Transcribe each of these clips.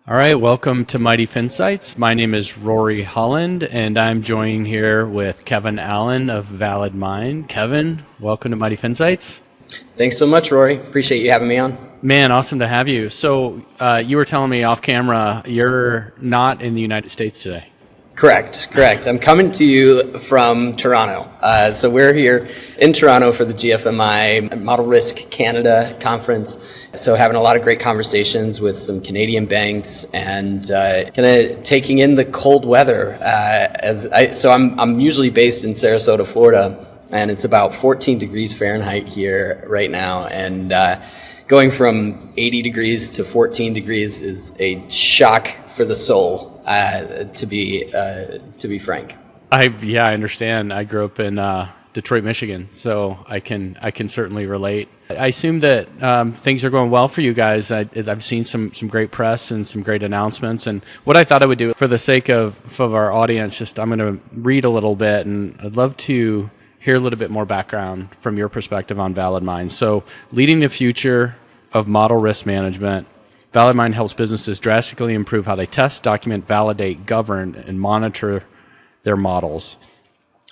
All right, welcome to Mighty Finsights. My name is Rory Holland, and I'm joined here with Kevin Allen of ValidMind. Kevin, welcome to Mighty Finsights. Thanks so much, Rory. Appreciate you having me on. Man, awesome to have you. So you were telling me off camera, you're not in the United States today. Correct. I'm coming to you from Toronto. So we're here in Toronto for the GFMI Model Risk Canada conference. So having a lot of great conversations with some Canadian banks and kind of taking in the cold weather. I'm usually based in Sarasota, Florida, and it's about 14 degrees Fahrenheit here right now. And going from 80 degrees to 14 degrees is a shock for the soul. To be frank. I understand. I grew up in Detroit, Michigan, so I can certainly relate. I assume that things are going well for you guys. I've seen some great press and some great announcements. And what I thought I would do for the sake of our audience, I'm going to read a little bit, and I'd love to hear a little bit more background from your perspective on ValidMind. So, leading the future of model risk management. ValidMind helps businesses drastically improve how they test, document, validate, govern, and monitor their models.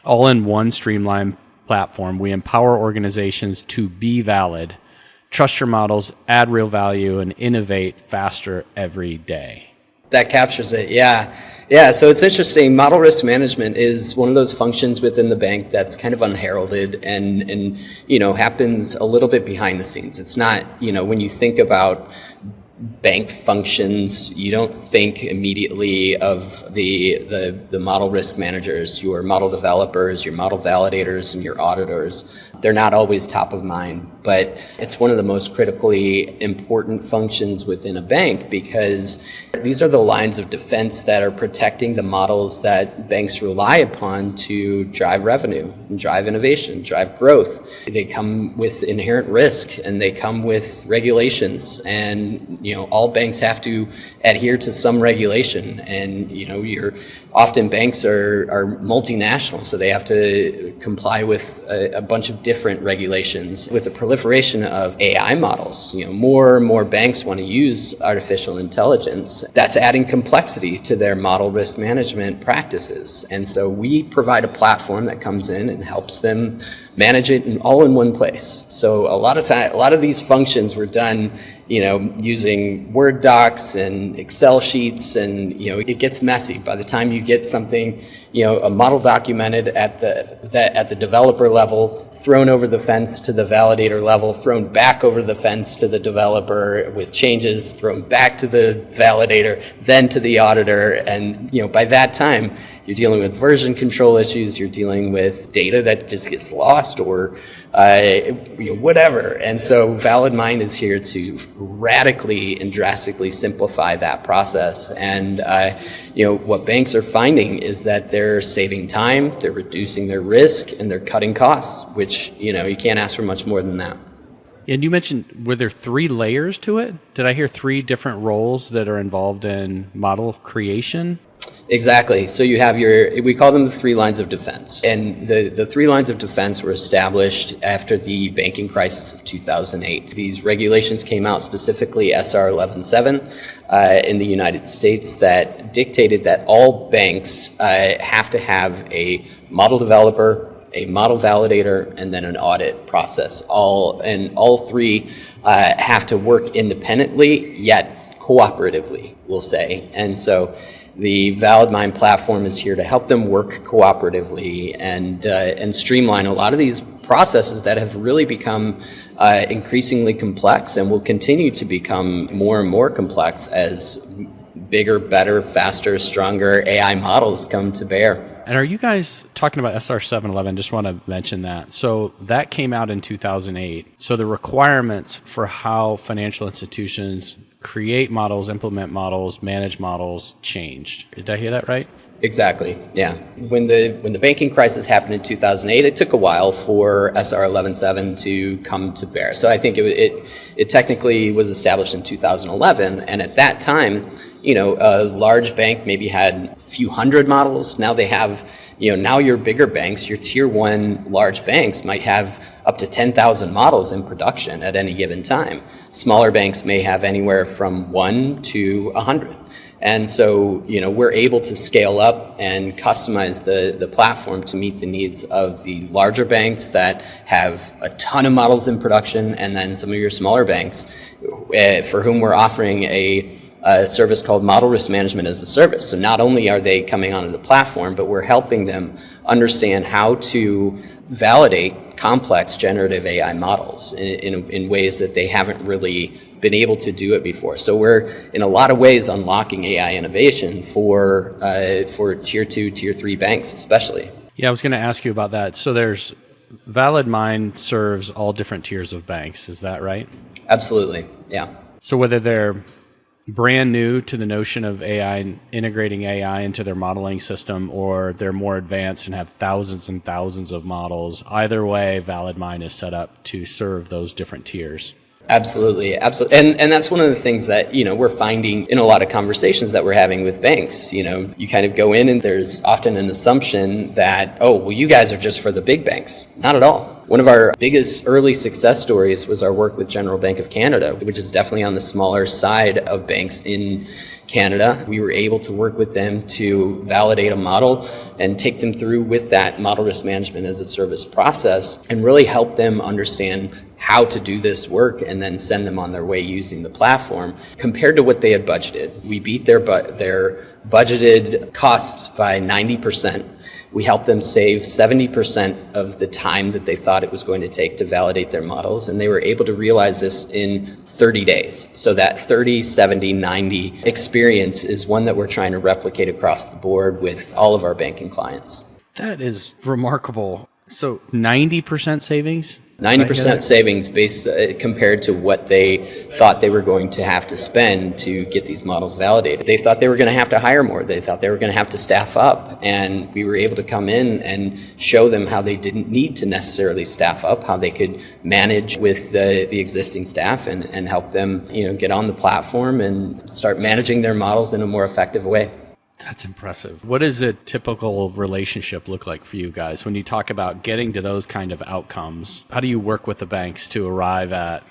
All in one streamlined platform, we empower organizations to be valid, trust your models, add real value, and innovate faster every day. That captures it, yeah. So it's interesting. Model risk management is one of those functions within the bank that's kind of unheralded and happens a little bit behind the scenes. It's not, when you think about bank functions, you don't think immediately of the model risk managers, your model developers, your model validators, and your auditors. They're not always top of mind, but it's one of the most critically important functions within a bank because these are the lines of defense that are protecting the models that banks rely upon to drive revenue, and drive innovation, drive growth. They come with inherent risk and they come with regulations, and all banks have to adhere to some regulation, and often banks are multinational, so they have to comply with a bunch of different regulations. With the proliferation of AI models, more and more banks want to use artificial intelligence. That's adding complexity to their model risk management practices, and so we provide a platform that comes in and helps them manage it all in one place. So a lot of these functions were done using Word docs and Excel sheets, and it gets messy. By the time you get something, a model documented at the developer level, thrown over the fence to the validator level, thrown back over the fence to the developer with changes, thrown back to the validator, then to the auditor, and by that time you're dealing with version control issues, you're dealing with data that just gets lost or whatever. And so ValidMind is here to radically and drastically simplify that process. And what banks are finding is that they're saving time, they're reducing their risk, and they're cutting costs, which you can't ask for much more than that. And you mentioned, were there 3 layers to it? Did I hear 3 different roles that are involved in model creation? Exactly. So you have we call them the 3 lines of defense. And the 3 lines of defense were established after the banking crisis of 2008. These regulations came out, specifically SR 11.7 in the United States, that dictated that all banks have to have a model developer, a model validator, and then an audit process. All 3 have to work independently, yet cooperatively, we'll say. And so the ValidMind platform is here to help them work cooperatively and streamline a lot of these processes that have really become increasingly complex and will continue to become more and more complex as bigger, better, faster, stronger AI models come to bear. And are you guys talking about SR 711? Just want to mention that. So that came out in 2008. So the requirements for how financial institutions create models, implement models, manage models changed. Did I hear that right? Exactly. Yeah. When the banking crisis happened in 2008, it took a while for SR 11.7 to come to bear. So I think it technically was established in 2011, and at that time, a large bank maybe had a few hundred models. Now they have Now your bigger banks, your tier one large banks might have up to 10,000 models in production at any given time. Smaller banks may have anywhere from 1 to 100. And so, we're able to scale up and customize the platform to meet the needs of the larger banks that have a ton of models in production, and then some of your smaller banks for whom we're offering a service called Model Risk Management as a Service. So not only are they coming onto the platform, but we're helping them understand how to validate complex generative AI models in ways that they haven't really been able to do it before. So we're in a lot of ways unlocking AI innovation for tier 2, tier 3 banks especially. Yeah, I was going to ask you about that. So there's ValidMind serves all different tiers of banks. Is that right? Absolutely, yeah. So whether they're brand new to the notion of AI and integrating AI into their modeling system, or they're more advanced and have thousands and thousands of models, either way, ValidMind is set up to serve those different tiers. Absolutely. And that's one of the things that, we're finding in a lot of conversations that we're having with banks. You kind of go in and there's often an assumption that, oh, well, you guys are just for the big banks. Not at all. One of our biggest early success stories was our work with General Bank of Canada, which is definitely on the smaller side of banks in Canada. We were able to work with them to validate a model and take them through with that model risk management as a service process and really help them understand how to do this work and then send them on their way using the platform compared to what they had budgeted. We beat their budgeted costs by 90%. We helped them save 70% of the time that they thought it was going to take to validate their models, and they were able to realize this in 30 days. So that 30, 70, 90 experience is one that we're trying to replicate across the board with all of our banking clients. That is remarkable. So 90% savings? 90% savings compared to what they thought they were going to have to spend to get these models validated. They thought they were going to have to hire more. They thought they were going to have to staff up. And we were able to come in and show them how they didn't need to necessarily staff up, how they could manage with the existing staff and help them get on the platform and start managing their models in a more effective way. That's impressive. What does a typical relationship look like for you guys when you talk about getting to those kind of outcomes? How do you work with the banks to arrive at,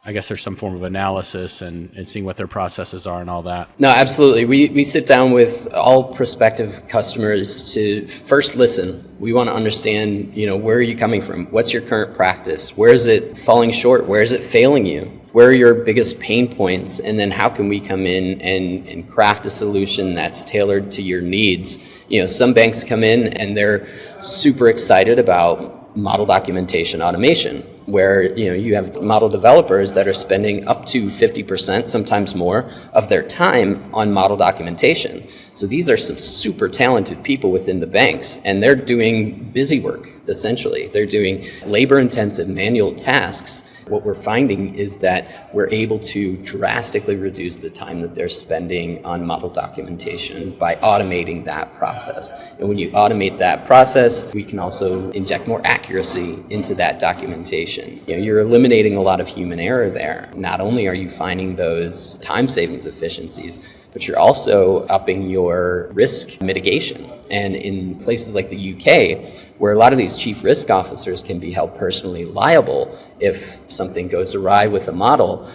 I guess there's some form of analysis and seeing what their processes are and all that? No, absolutely. We sit down with all prospective customers to first listen. We want to understand, where are you coming from? What's your current practice? Where is it falling short? Where is it failing you? Where are your biggest pain points? And then how can we come in and craft a solution that's tailored to your needs? Some banks come in and they're super excited about model documentation automation, where you have model developers that are spending up to 50%, sometimes more, of their time on model documentation. So these are some super talented people within the banks, and they're doing busy work, essentially. They're doing labor-intensive manual tasks. What we're finding is that we're able to drastically reduce the time that they're spending on model documentation by automating that process. And when you automate that process, we can also inject more accuracy into that documentation. You're eliminating a lot of human error there. Not only are you finding those time savings efficiencies, but you're also upping your risk mitigation. And in places like the UK, where a lot of these chief risk officers can be held personally liable if something goes awry with a model,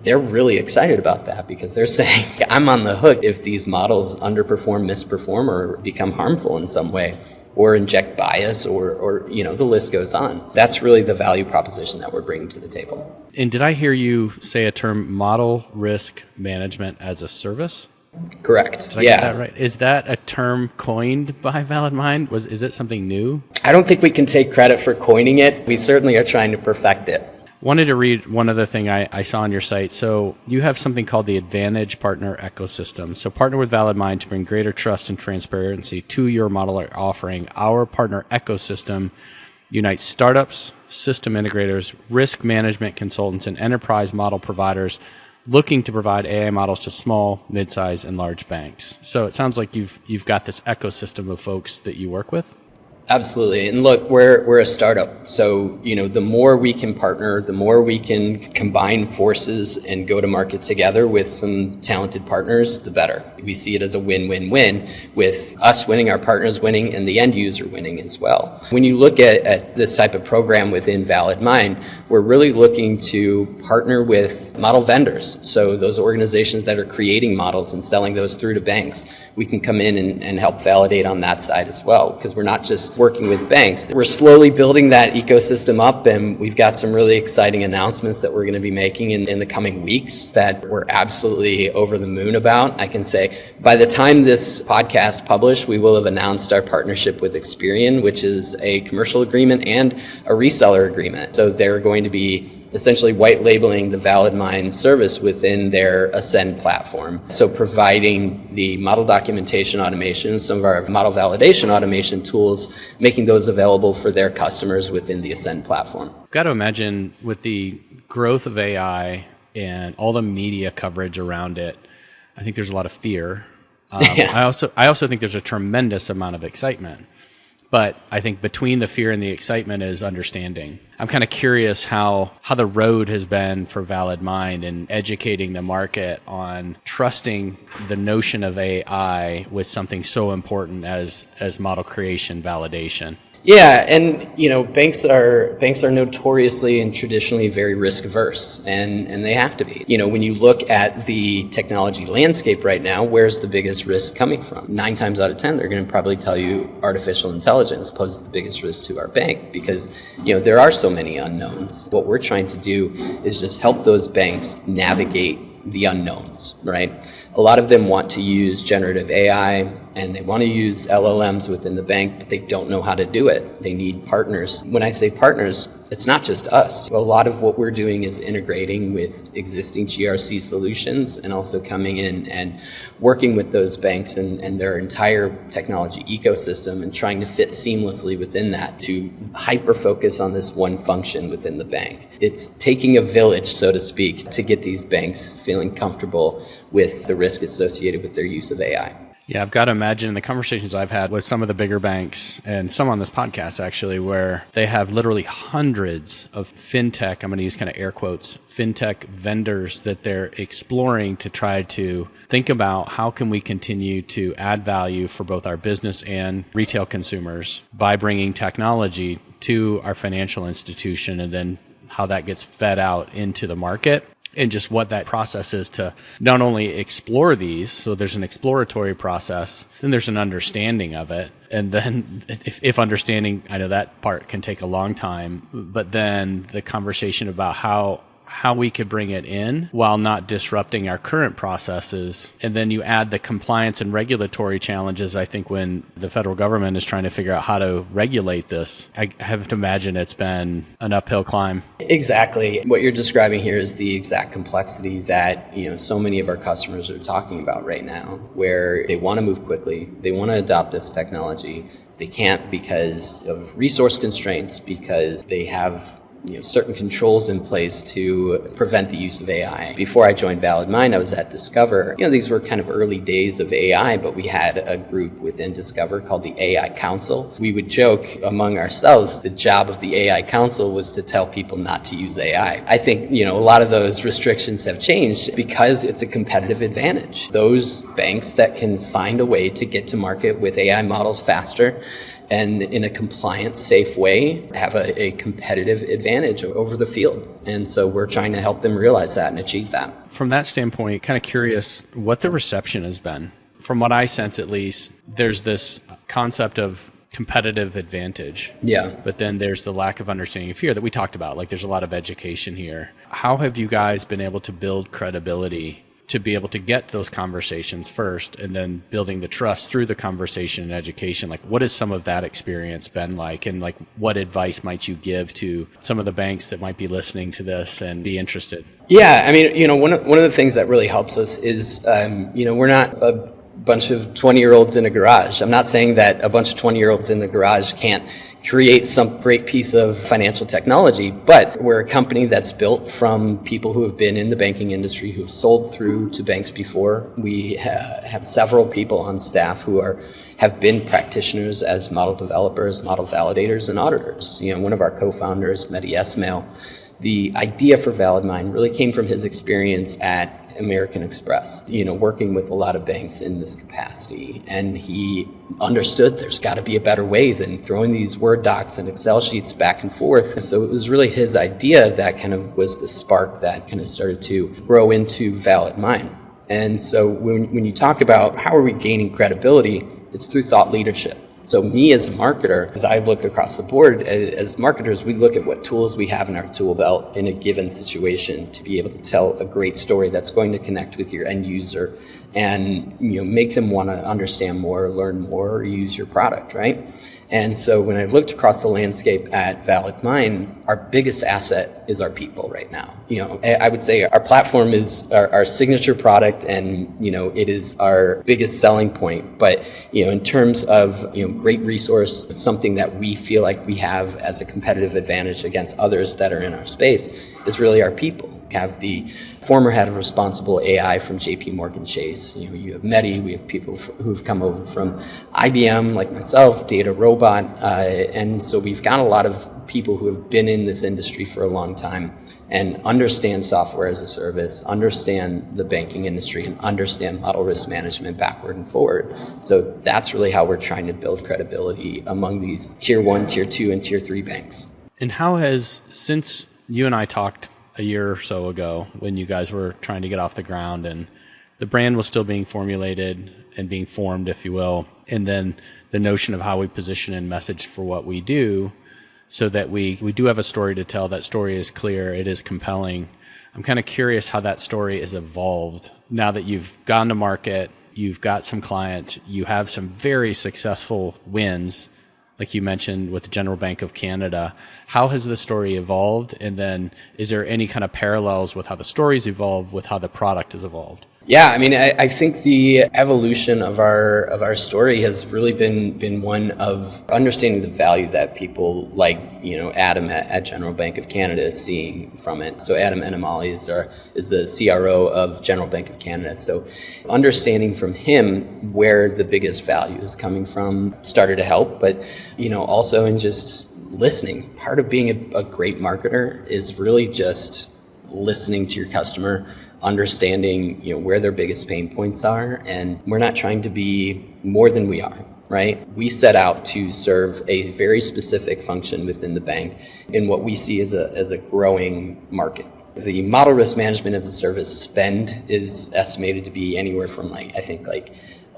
they're really excited about that because they're saying, I'm on the hook if these models underperform, misperform, or become harmful in some way, or inject bias, or the list goes on. That's really the value proposition that we're bringing to the table. And did I hear you say a term, model risk management as a service? Correct. Did I get that right? Is that a term coined by ValidMind? Is it something new? I don't think we can take credit for coining it. We certainly are trying to perfect it. Wanted to read one other thing I saw on your site. So you have something called the Advantage Partner Ecosystem. So partner with ValidMind to bring greater trust and transparency to your modeler offering. Our partner ecosystem unites startups, system integrators, risk management consultants, and enterprise model providers looking to provide AI models to small, mid-size, and large banks. So it sounds like you've got this ecosystem of folks that you work with. Absolutely. And look, we're a startup. So, the more we can partner, the more we can combine forces and go to market together with some talented partners, the better. We see it as a win-win-win, with us winning, our partners winning, and the end user winning as well. When you look at this type of program within ValidMind, we're really looking to partner with model vendors. So those organizations that are creating models and selling those through to banks, we can come in and help validate on that side as well, because we're not just working with banks. We're slowly building that ecosystem up, and we've got some really exciting announcements that we're going to be making in the coming weeks that we're absolutely over the moon about. I can say by the time this podcast published, we will have announced our partnership with Experian, which is a commercial agreement and a reseller agreement. So they're going to be essentially white labeling the ValidMind service within their Ascend platform. So providing the model documentation automation, some of our model validation automation tools, making those available for their customers within the Ascend platform. I've got to imagine with the growth of AI and all the media coverage around it, I think there's a lot of fear. Yeah. I also think there's a tremendous amount of excitement. But I think between the fear and the excitement is understanding. I'm kind of curious how the road has been for ValidMind in educating the market on trusting the notion of AI with something so important as model creation validation. Yeah, and banks are notoriously and traditionally very risk averse, and they have to be. When you look at the technology landscape right now, where's the biggest risk coming from? 9 times out of 10, they're going to probably tell you artificial intelligence poses the biggest risk to our bank, because there are so many unknowns. What we're trying to do is just help those banks navigate the unknowns, right? A lot of them want to use generative AI and they want to use LLMs within the bank, but they don't know how to do it. They need partners. When I say partners, it's not just us. A lot of what we're doing is integrating with existing GRC solutions and also coming in and working with those banks and their entire technology ecosystem and trying to fit seamlessly within that to hyper focus on this one function within the bank. It's taking a village, so to speak, to get these banks feeling comfortable with the risk associated with their use of AI. Yeah, I've got to imagine in the conversations I've had with some of the bigger banks and some on this podcast actually, where they have literally hundreds of fintech, I'm going to use kind of air quotes, fintech vendors that they're exploring to try to think about how can we continue to add value for both our business and retail consumers by bringing technology to our financial institution, and then how that gets fed out into the market. And just what that process is to not only explore these, so there's an exploratory process, then there's an understanding of it. And then if understanding, I know that part can take a long time, but then the conversation about how we could bring it in while not disrupting our current processes. And then you add the compliance and regulatory challenges. I think when the federal government is trying to figure out how to regulate this, I have to imagine it's been an uphill climb. Exactly. What you're describing here is the exact complexity that, so many of our customers are talking about right now, where they want to move quickly, they want to adopt this technology. They can't because of resource constraints, because they have certain controls in place to prevent the use of AI. Before I joined ValidMind, I was at Discover. These were kind of early days of AI, but we had a group within Discover called the AI Council. We would joke among ourselves, the job of the AI Council was to tell people not to use AI. I think, a lot of those restrictions have changed because it's a competitive advantage. Those banks that can find a way to get to market with AI models faster and in a compliant, safe way, have a competitive advantage over the field. And so we're trying to help them realize that and achieve that. From that standpoint, kind of curious what the reception has been. From what I sense, at least, there's this concept of competitive advantage. Yeah. But then there's the lack of understanding of fear that we talked about. Like, there's a lot of education here. How have you guys been able to build credibility to be able to get those conversations first, and then building the trust through the conversation and education? Like, what has some of that experience been like? And like, what advice might you give to some of the banks that might be listening to this and be interested? Yeah, I mean, one of the things that really helps us is, we're not a bunch of 20-year-olds in a garage. I'm not saying that a bunch of 20-year-olds in the garage can't create some great piece of financial technology, but we're a company that's built from people who have been in the banking industry, who've sold through to banks before. We have several people on staff who have been practitioners as model developers, model validators, and auditors. One of our co-founders, Mehdi Esmail, the idea for ValidMind really came from his experience at American Express, working with a lot of banks in this capacity. And he understood there's got to be a better way than throwing these Word docs and Excel sheets back and forth. So it was really his idea that kind of was the spark that kind of started to grow into ValidMind. And so when you talk about how are we gaining credibility, it's through thought leadership. So me as a marketer, as I look across the board, as marketers, we look at what tools we have in our tool belt in a given situation to be able to tell a great story that's going to connect with your end user and make them want to understand more, learn more, or use your product, right? And so when I looked across the landscape at ValidMind, our biggest asset is our people right now. I would say our platform is our signature product, and it is our biggest selling point. But in terms of great resource, something that we feel like we have as a competitive advantage against others that are in our space is really our people. We have the former head of responsible AI from JP Chase. You have Mehdi. We have people who've come over from IBM, like myself, Data Robot, and so we've got a lot of people who have been in this industry for a long time and understand software as a service, understand the banking industry, and understand model risk management backward and forward. So that's really how we're trying to build credibility among these tier 1, tier 2, and tier 3 banks. And how has, since you and I talked a year or so ago when you guys were trying to get off the ground and the brand was still being formulated and being formed, if you will, and then the notion of how we position and message for what we do so that we do have a story to tell. That story is clear, it is compelling. I'm kind of curious how that story has evolved now that you've gone to market, you've got some clients, you have some very successful wins, like you mentioned with the General Bank of Canada. How has the story evolved? And then is there any kind of parallels with how the story's evolved with how the product has evolved? Yeah, I mean, I think the evolution of our story has really been one of understanding the value that people like Adam at General Bank of Canada is seeing from it. So Adam Enamali is the CRO of General Bank of Canada. So understanding from him where the biggest value is coming from started to help, but also in just listening. Part of being a great marketer is really just listening to your customer, understanding where their biggest pain points are, and we're not trying to be more than we are, right? We set out to serve a very specific function within the bank in what we see as a growing market. The model risk management as a service spend is estimated to be anywhere from I think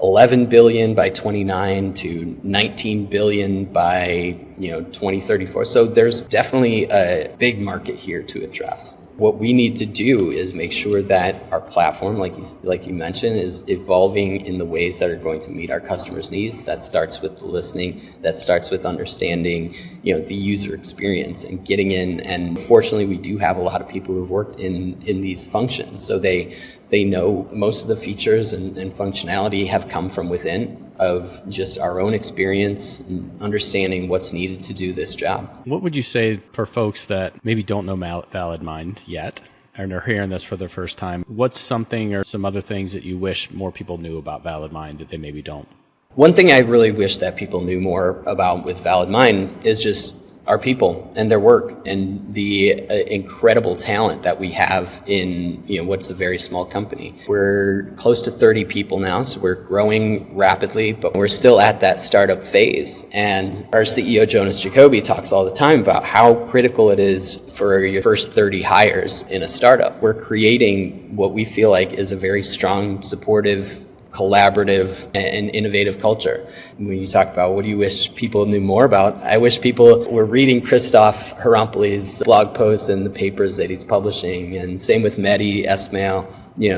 11 billion by 29 to 19 billion by 2034. So there's definitely a big market here to address. What we need to do is make sure that our platform, like you mentioned, is evolving in the ways that are going to meet our customers' needs. That starts with the listening, that starts with understanding, the user experience and getting in. And fortunately, we do have a lot of people who've worked in these functions, so they know most of the features and functionality have come from within of just our own experience and understanding what's needed to do this job. What would you say for folks that maybe don't know ValidMind yet and are hearing this for the first time? What's something or some other things that you wish more people knew about ValidMind that they maybe don't? One thing I really wish that people knew more about with ValidMind is just our people and their work and the incredible talent that we have in what's a very small company. We're close to 30 people now, so we're growing rapidly, but we're still at that startup phase. And our CEO Jonas Jacoby talks all the time about how critical it is for your first 30 hires in a startup. We're creating what we feel like is a very strong, supportive, collaborative and innovative culture. When you talk about what do you wish people knew more about, I wish people were reading Christoph Harampoli's blog posts and the papers that he's publishing, and same with Mehdi Esmail.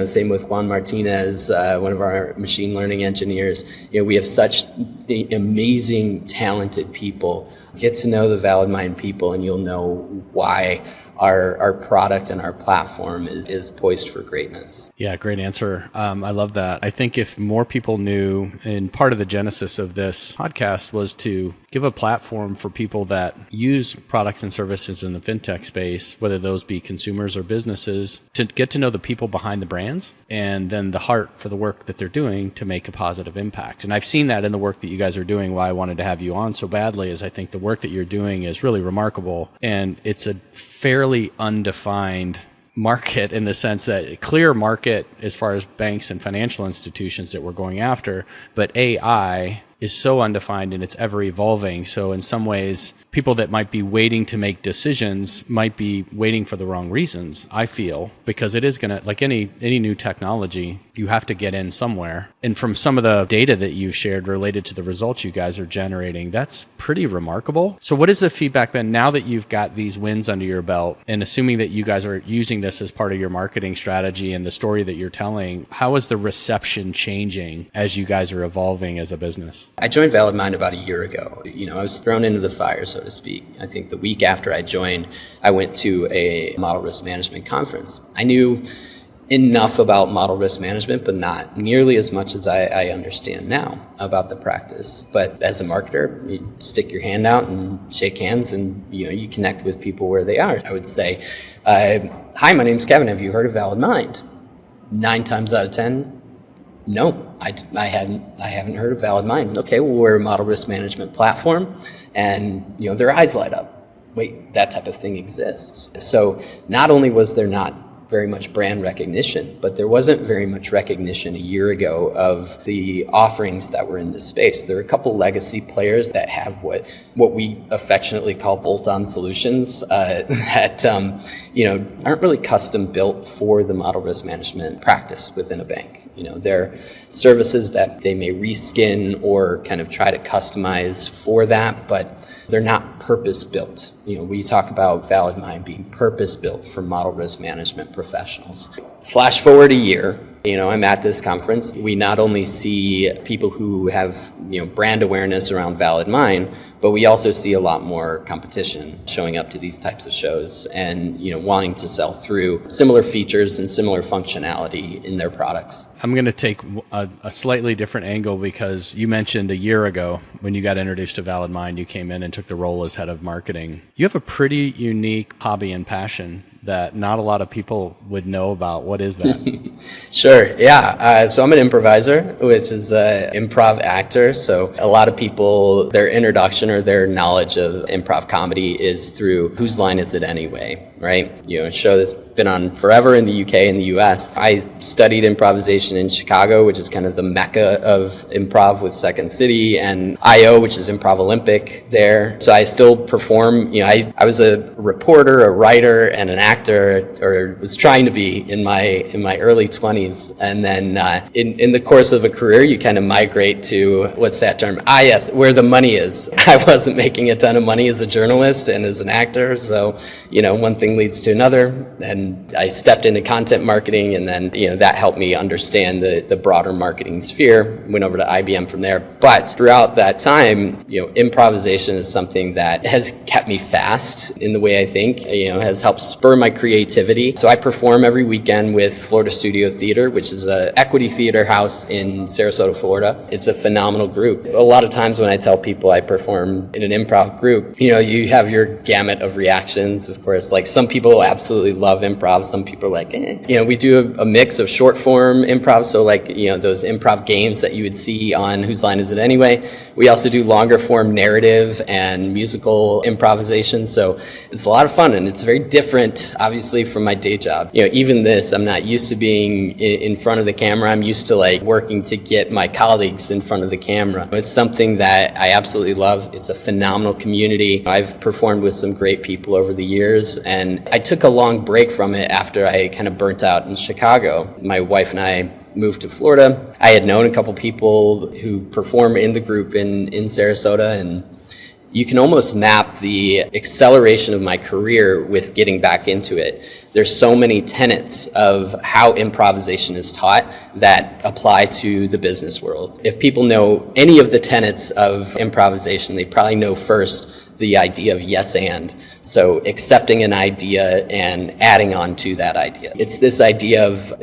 Same with Juan Martinez, one of our machine learning engineers. We have such amazing, talented people. Get to know the ValidMind people and you'll know why our product and our platform is poised for greatness. Yeah, great answer. I love that. I think if more people knew, and part of the genesis of this podcast was to give a platform for people that use products and services in the fintech space, whether those be consumers or businesses, to get to know the people behind the brands and then the heart for the work that they're doing to make a positive impact. And I've seen that in the work that you guys are doing. Why I wanted to have you on so badly is I think the work that you're doing is really remarkable, and it's a fairly undefined market in the sense that a clear market as far as banks and financial institutions that we're going after, but AI is so undefined and it's ever evolving. So in some ways, people that might be waiting to make decisions might be waiting for the wrong reasons, I feel, because it is going to, like any new technology, you have to get in somewhere. And from some of the data that you shared related to the results you guys are generating, that's pretty remarkable. So what has the feedback been now that you've got these wins under your belt, and assuming that you guys are using this as part of your marketing strategy and the story that you're telling, how is the reception changing as you guys are evolving as a business? I joined ValidMind about a year ago. I was thrown into the fire, so to speak. I think the week after I joined, I went to a model risk management conference. I knew enough about model risk management, but not nearly as much as I understand now about the practice. But as a marketer, you stick your hand out and shake hands, and you connect with people where they are. I would say, hi, my name's Kevin. Have you heard of ValidMind? 9 times out of 10, no, I haven't heard of ValidMind. Okay, well, we're a model risk management platform, and their eyes light up. Wait, that type of thing exists. So not only was there not very much brand recognition, but there wasn't very much recognition a year ago of the offerings that were in this space. There are a couple legacy players that have what we affectionately call bolt-on solutions that aren't really custom built for the model risk management practice within a bank. They're services that they may reskin or kind of try to customize for that, but they're not purpose-built. We talk about ValidMind being purpose-built for model risk management professionals. Flash forward a year, I'm at this conference. We not only see people who have, brand awareness around ValidMind, but we also see a lot more competition showing up to these types of shows and, wanting to sell through similar features and similar functionality in their products. I'm going to take a slightly different angle because you mentioned a year ago when you got introduced to ValidMind, you came in and took the role as head of marketing. You have a pretty unique hobby and passion that not a lot of people would know about. What is that? Sure. Yeah. So I'm an improviser, which is an improv actor. So a lot of people, their introduction or their knowledge of improv comedy is through Whose Line Is It Anyway? Right? A show that's been on forever in the UK and the US. I studied improvisation in Chicago, which is kind of the mecca of improv with Second City, and IO, which is Improv Olympic there. So I still perform. I was a reporter, a writer, and an actor, or was trying to be in my early 20s. And then in the course of a career, you kind of migrate to, what's that term? Yes, where the money is. I wasn't making a ton of money as a journalist and as an actor. So, one thing leads to another. And I stepped into content marketing, and then, that helped me understand the broader marketing sphere. Went over to IBM from there. But throughout that time, improvisation is something that has kept me fast in the way I think, has helped spur my creativity. So I perform every weekend with Florida Studio Theater, which is an equity theater house in Sarasota, Florida. It's a phenomenal group. A lot of times when I tell people I perform in an improv group, you have your gamut of reactions, of course. Like, some people absolutely love improv. Some people are like, we do a mix of short form improv. So like, those improv games that you would see on Whose Line Is It Anyway? We also do longer form narrative and musical improvisation. So it's a lot of fun, and it's very different, obviously, from my day job. Even this, I'm not used to being in front of the camera. I'm used to working to get my colleagues in front of the camera. It's something that I absolutely love. It's a phenomenal community. I've performed with some great people over the years, and I took a long break from it after I kind of burnt out in Chicago. My wife and I moved to Florida. I had known a couple people who perform in the group in Sarasota, and you can almost map the acceleration of my career with getting back into it. There's so many tenets of how improvisation is taught that apply to the business world. If people know any of the tenets of improvisation, they probably know first the idea of yes and. So accepting an idea and adding on to that idea. It's this idea of,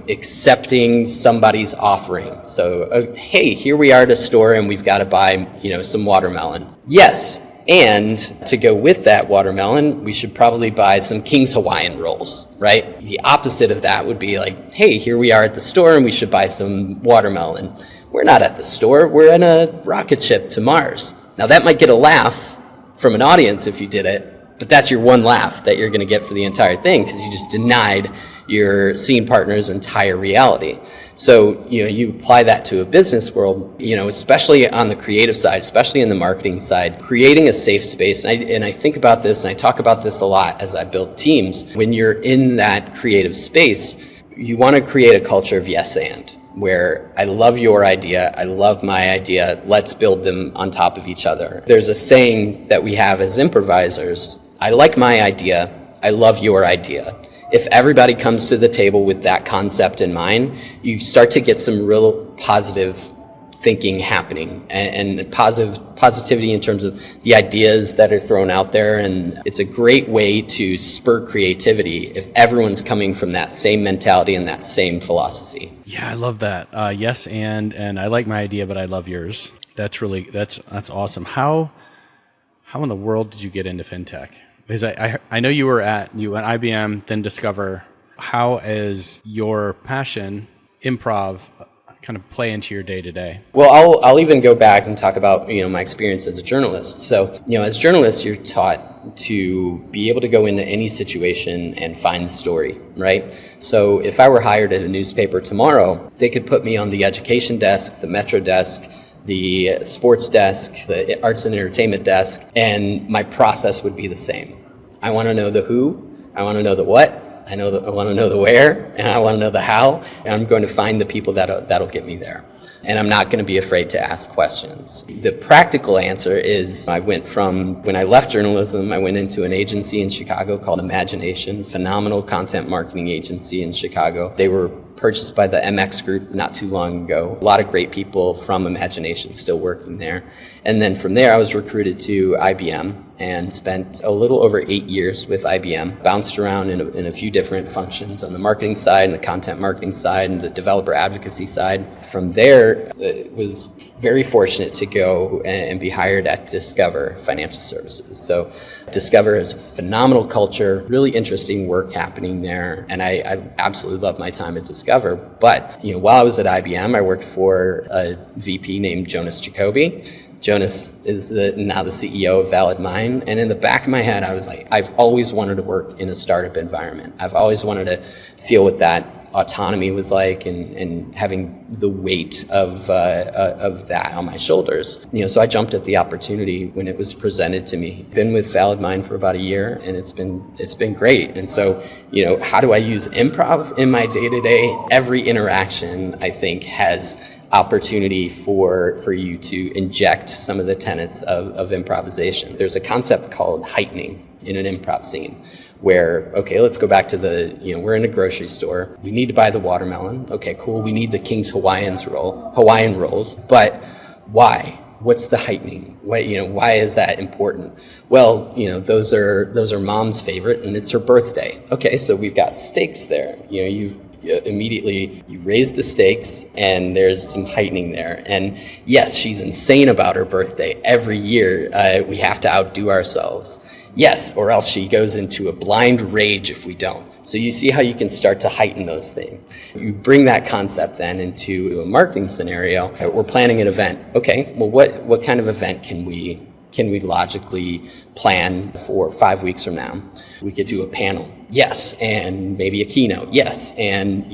accepting somebody's offering. So, hey, here we are at a store and we've got to buy, some watermelon. Yes, and to go with that watermelon, we should probably buy some King's Hawaiian rolls, right? The opposite of that would be like, hey, here we are at the store and we should buy some watermelon. We're not at the store, we're in a rocket ship to Mars. Now that might get a laugh from an audience if you did it, but that's your one laugh that you're going to get for the entire thing because you just denied your scene partner's entire reality. So, you apply that to a business world, especially on the creative side, especially in the marketing side, creating a safe space. And I think about this and I talk about this a lot as I build teams. When you're in that creative space, you want to create a culture of yes and, where I love your idea, I love my idea, let's build them on top of each other. There's a saying that we have as improvisers, I like my idea, I love your idea. If everybody comes to the table with that concept in mind, you start to get some real positive thinking happening and positivity in terms of the ideas that are thrown out there. And it's a great way to spur creativity if everyone's coming from that same mentality and that same philosophy. Yeah, I love that. Yes, and I like my idea, but I love yours. That's awesome. How in the world did you get into fintech? Because I know you went IBM, then Discover. How is your passion, improv, kind of play into your day-to-day? Well, I'll even go back and talk about, my experience as a journalist. So, as journalists, you're taught to be able to go into any situation and find the story, right? So if I were hired at a newspaper tomorrow, they could put me on the education desk, the metro desk, the sports desk, the arts and entertainment desk, and my process would be the same. I want to know the who, I want to know the what, I want to know the where, and I want to know the how, and I'm going to find the people that'll get me there. And I'm not going to be afraid to ask questions. The practical answer is I went from, when I left journalism, I went into an agency in Chicago called Imagination, phenomenal content marketing agency in Chicago. They were purchased by the MX Group not too long ago. A lot of great people from Imagination still working there. And then from there, I was recruited to IBM and spent a little over 8 years with IBM, bounced around in a few different functions on the marketing side and the content marketing side and the developer advocacy side. From there, was very fortunate to go and be hired at Discover Financial Services. So Discover is a phenomenal culture, really interesting work happening there, and I absolutely love my time at Discover. But while I was at IBM, I worked for a VP named Jonas Jacoby. Jonas is now the CEO of ValidMind, and in the back of my head, I was like, I've always wanted to work in a startup environment. I've always wanted to feel what that autonomy was like and having the weight of that on my shoulders. So I jumped at the opportunity when it was presented to me. Been with ValidMind for about a year, and it's been great. And so, how do I use improv in my day-to-day? Every interaction, I think, has opportunity for you to inject some of the tenets of improvisation. There's a concept called heightening in an improv scene where, okay, let's go back to we're in a grocery store. We need to buy the watermelon. Okay, cool. We need the King's Hawaiian rolls. But why? What's the heightening? Why is that important? Well, those are mom's favorite and it's her birthday. Okay, so we've got stakes there. Immediately you raise the stakes and there's some heightening there. And yes, she's insane about her birthday. Every year we have to outdo ourselves. Yes, or else she goes into a blind rage if we don't. So you see how you can start to heighten those things. You bring that concept then into a marketing scenario. We're planning an event. Okay, well what kind of event can we logically plan for 5 weeks from now? We could do a panel. Yes. And maybe a keynote. Yes. And,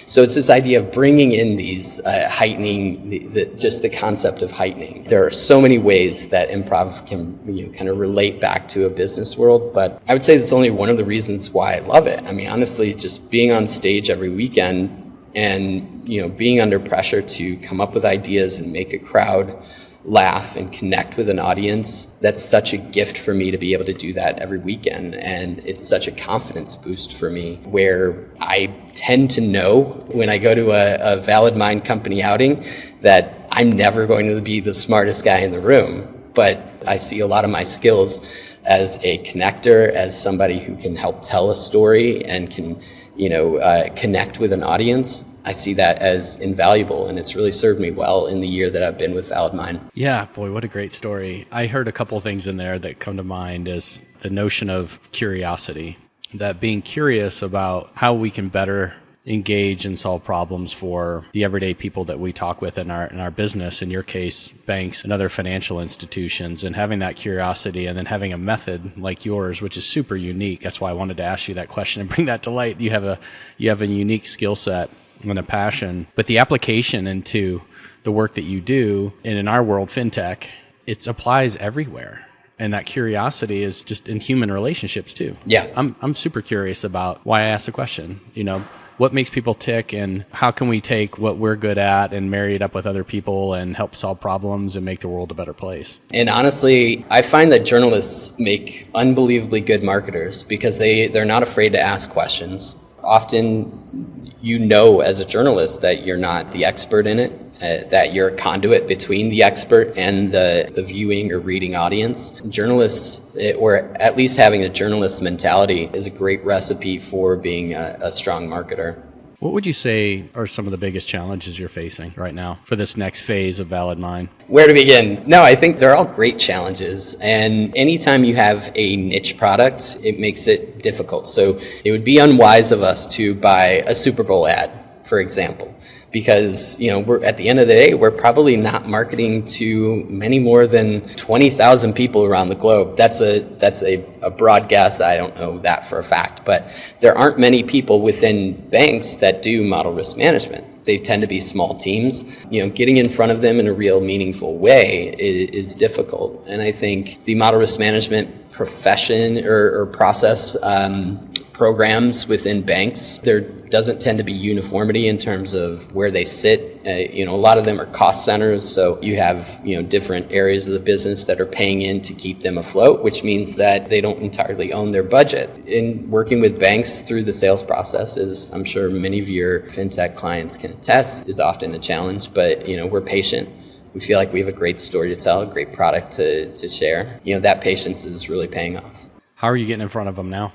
so it's this idea of bringing in these heightening, just the concept of heightening. There are so many ways that improv can, kind of relate back to a business world, but I would say that's only one of the reasons why I love it. I mean, honestly, just being on stage every weekend and, being under pressure to come up with ideas and make a crowd laugh and connect with an audience, that's such a gift for me to be able to do that every weekend. And it's such a confidence boost for me, where I tend to know when I go to a ValidMind company outing that I'm never going to be the smartest guy in the room, but I see a lot of my skills as a connector, as somebody who can help tell a story and can, connect with an audience. I see that as invaluable, and it's really served me well in the year that I've been with ValidMind. Yeah, boy, what a great story. I heard a couple of things in there that come to mind is the notion of curiosity, that being curious about how we can better engage and solve problems for the everyday people that we talk with in our business, in your case, banks and other financial institutions, and having that curiosity and then having a method like yours, which is super unique. That's why I wanted to ask you that question and bring that to light. You have a unique skill set and a passion, but the application into the work that you do, and in our world, Fintech, it applies everywhere. And that curiosity is just in human relationships too. Yeah. I'm super curious about why I asked the question, what makes people tick, and how can we take what we're good at and marry it up with other people and help solve problems and make the world a better place? And honestly, I find that journalists make unbelievably good marketers because they're not afraid to ask questions. Often, as a journalist that you're not the expert in it, that you're a conduit between the expert and the viewing or reading audience. Journalists, or at least having a journalist mentality, is a great recipe for being a strong marketer. What would you say are some of the biggest challenges you're facing right now for this next phase of ValidMind? Where to begin? No, I think they're all great challenges. And anytime you have a niche product, it makes it difficult. So it would be unwise of us to buy a Super Bowl ad, for example, because we're at the end of the day, we're probably not marketing to many more than 20,000 people around the globe. That's a broad guess. I don't know that for a fact, but there aren't many people within banks that do model risk management. They tend to be small teams. Getting in front of them in a real meaningful way is difficult. And I think the model risk management profession or process programs within banks, there doesn't tend to be uniformity in terms of where they sit. A lot of them are cost centers, so you have different areas of the business that are paying in to keep them afloat, which means that they don't entirely own their budget. In working with banks through the sales process, as I'm sure many of your fintech clients can attest, is often a challenge, but we're patient. We feel like we have a great story to tell, a great product to share. That patience is really paying off. How are you getting in front of them now?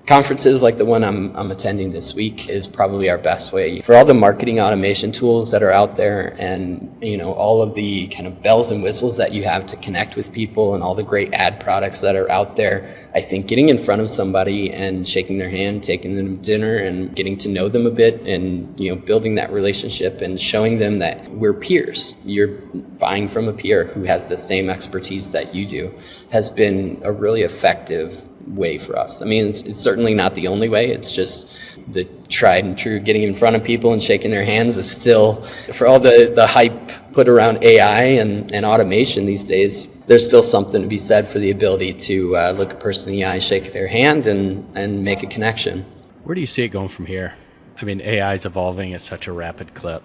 Conferences like the one I'm attending this week is probably our best way. For all the marketing automation tools that are out there, and all of the kind of bells and whistles that you have to connect with people, and all the great ad products that are out there, I think getting in front of somebody and shaking their hand, taking them to dinner and getting to know them a bit, and building that relationship and showing them that we're peers. You're buying from a peer who has the same expertise that you do, has been a really effective way for us. I mean, it's certainly not the only way. It's just the tried and true getting in front of people and shaking their hands is still, for all the hype put around AI and automation these days, there's still something to be said for the ability to look a person in the eye, shake their hand, and make a connection. Where do you see it going from here? I mean, AI is evolving at such a rapid clip.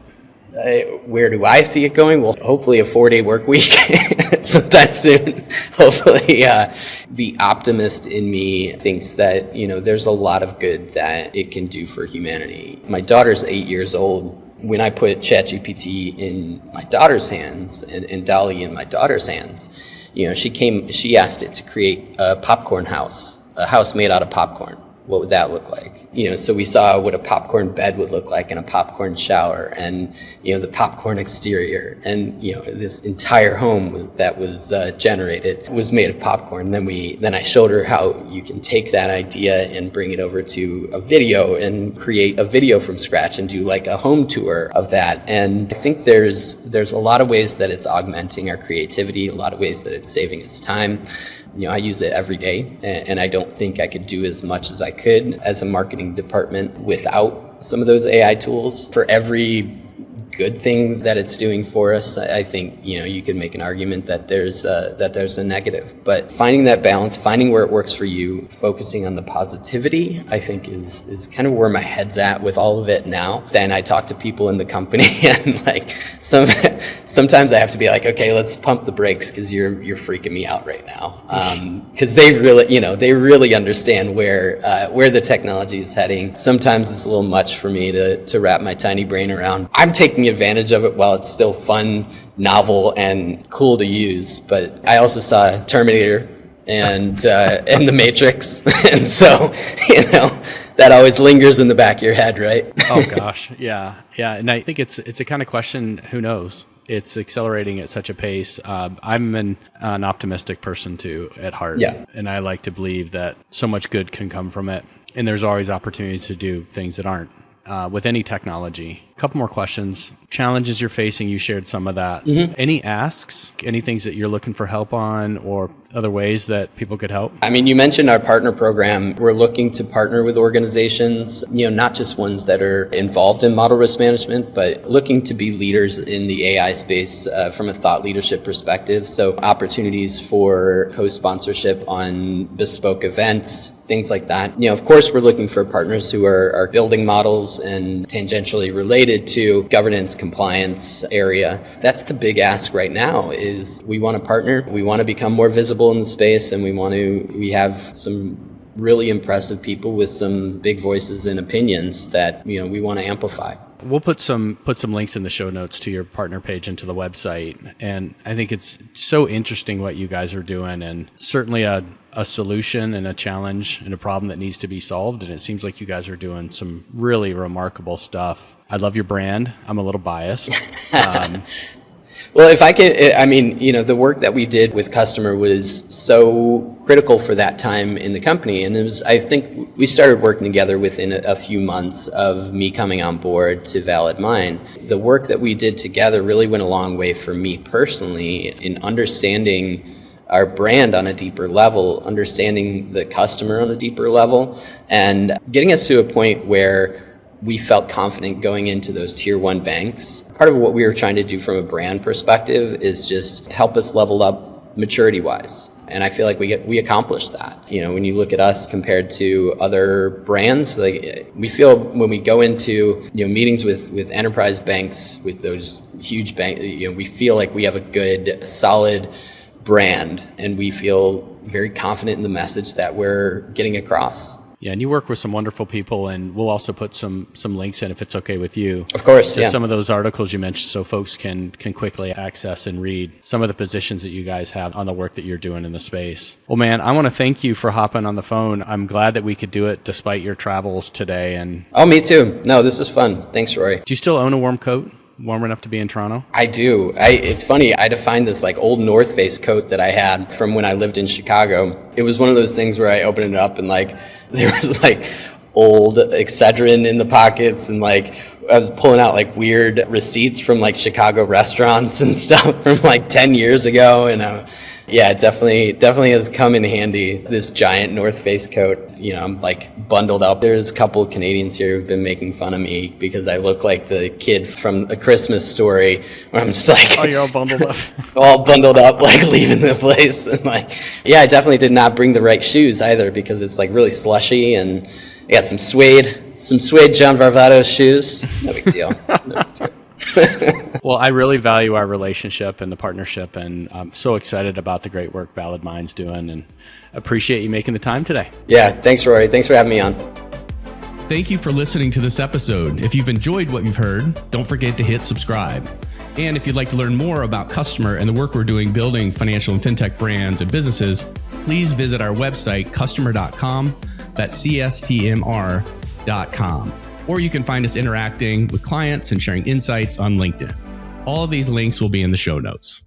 Where do I see it going? Well, hopefully a 4-day work week sometime soon. Hopefully, the optimist in me thinks that, there's a lot of good that it can do for humanity. My daughter's 8 years old. When I put ChatGPT in my daughter's hands and DALL-E in my daughter's hands, she asked it to create a popcorn house, a house made out of popcorn. What would that look like? So we saw what a popcorn bed would look like, and a popcorn shower, and the popcorn exterior, and this entire home that was generated was made of popcorn. Then I showed her how you can take that idea and bring it over to a video and create a video from scratch and do like a home tour of that. And I think there's a lot of ways that it's augmenting our creativity, a lot of ways that it's saving us time. I use it every day, and I don't think I could do as much as I could as a marketing department without some of those AI tools. For every good thing that it's doing for us. I think, you could make an argument that there's a negative, but finding that balance, finding where it works for you, focusing on the positivity, I think is kind of where my head's at with all of it now. Then I talk to people in the company and like sometimes I have to be like, okay, let's pump the brakes because you're freaking me out right now. Because they really understand where the technology is heading. Sometimes it's a little much for me to wrap my tiny brain around. I'm taking advantage of it while it's still fun, novel, and cool to use. But I also saw Terminator and The Matrix, and so that always lingers in the back of your head, right? Oh gosh, yeah, and I think it's a kind of question. Who knows? It's accelerating at such a pace. I'm an optimistic person too at heart, and I like to believe that so much good can come from it. And there's always opportunities to do things that aren't with any technology. A couple more questions. Challenges you're facing, you shared some of that. Mm-hmm. Any asks, any things that you're looking for help on or other ways that people could help? I mean, you mentioned our partner program. We're looking to partner with organizations, not just ones that are involved in model risk management, but looking to be leaders in the AI space from a thought leadership perspective. So opportunities for co-sponsorship on bespoke events, things like that. Of course, we're looking for partners who are building models and tangentially related to governance compliance area. That's the big ask right now is we want to partner. We want to become more visible in the space, and we have some really impressive people with some big voices and opinions that we want to amplify. We'll put some links in the show notes to your partner page and to the website. And I think it's so interesting what you guys are doing, and certainly a solution and a challenge and a problem that needs to be solved. And it seems like you guys are doing some really remarkable stuff. I love your brand. I'm a little biased. Well, if I could, the work that we did with customer was so critical for that time in the company. And I think we started working together within a few months of me coming on board to ValidMind. The work that we did together really went a long way for me personally in understanding our brand on a deeper level, understanding the customer on a deeper level, and getting us to a point where we felt confident going into those tier one banks. Part of what we were trying to do from a brand perspective is just help us level up maturity wise. And I feel like we accomplished that. When you look at us compared to other brands, like we feel when we go into meetings with enterprise banks, with those huge banks, we feel like we have a good, solid brand, and we feel very confident in the message that we're getting across. Yeah, and you work with some wonderful people, and we'll also put some links in if it's okay with you. Of course, Some of those articles you mentioned so folks can quickly access and read some of the positions that you guys have on the work that you're doing in the space. Well, man, I want to thank you for hopping on the phone. I'm glad that we could do it despite your travels today. Oh, me too. No, this is fun. Thanks, Rory. Do you still own a warm coat? Warm enough to be in Toronto? I do. It's funny. I had to find this like old North Face coat that I had from when I lived in Chicago. It was one of those things where I opened it up and like there was like old Excedrin in the pockets, and like I was pulling out like weird receipts from like Chicago restaurants and stuff from like 10 years ago. And yeah, it definitely has come in handy. This giant North Face coat, I'm like bundled up. There's a couple of Canadians here who've been making fun of me because I look like the kid from A Christmas Story, where I'm just like, oh, you're all bundled up. All bundled up, like leaving the place. And like, yeah, I definitely did not bring the right shoes either because it's like really slushy, and I got some suede John Varvatos shoes. No big deal. No big deal. Well, I really value our relationship and the partnership, and I'm so excited about the great work ValidMind's doing, and appreciate you making the time today. Yeah, thanks, Rory. Thanks for having me on. Thank you for listening to this episode. If you've enjoyed what you've heard, don't forget to hit subscribe. And if you'd like to learn more about Customer and the work we're doing building financial and fintech brands and businesses, please visit our website, customer.com. That's CSTMR.com. Or you can find us interacting with clients and sharing insights on LinkedIn. All of these links will be in the show notes.